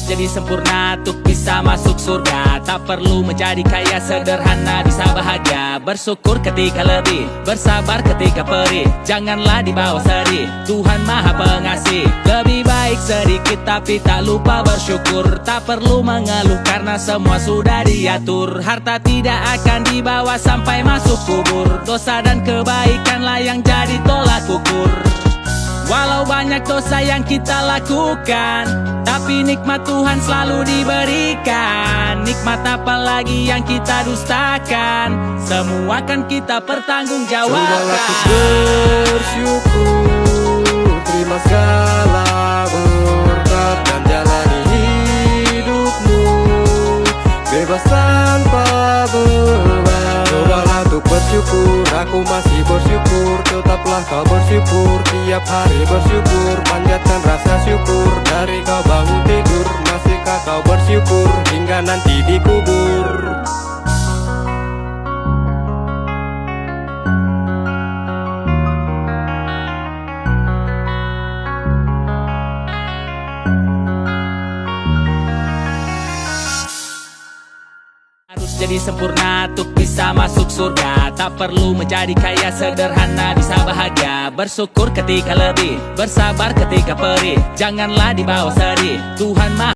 jadi sempurna untuk bisa masuk surga. Tak perlu menjadi kaya, sederhana bisa bahagia. Bersyukur ketika lebih, bersabar ketika perih. Janganlah dibawa sedih, Tuhan Maha Pengasih. Lebih baik sedikit tapi tak lupa bersyukur. Tak perlu mengeluh karena semua sudah diatur. Harta tidak akan dibawa sampai masuk kubur. Dosa dan kebaikanlah yang jadi tolak ukur. Walau banyak dosa yang kita lakukan, tapi nikmat Tuhan selalu diberikan. Nikmat apa lagi yang kita dustakan? Semua kan kita pertanggungjawabkan. Cobalah untuk bersyukur, terima segala berkat dan jalani hidupmu bebas tanpa beban. Cobalah untuk bersyukur, aku masih bersyukur. Tetaplah kau bersyukur, tiap hari bersyukur. Panjatkan rasa syukur dari kau bangun tidur. Masihkah kau bersyukur hingga nanti dikubur? Harus jadi sempurna untuk bisa masuk surga. Tak perlu menjadi kaya, sederhana bisa bahagia. Bersyukur ketika lebih, bersabar ketika perih. Janganlah dibawa sedih, Tuhan Maha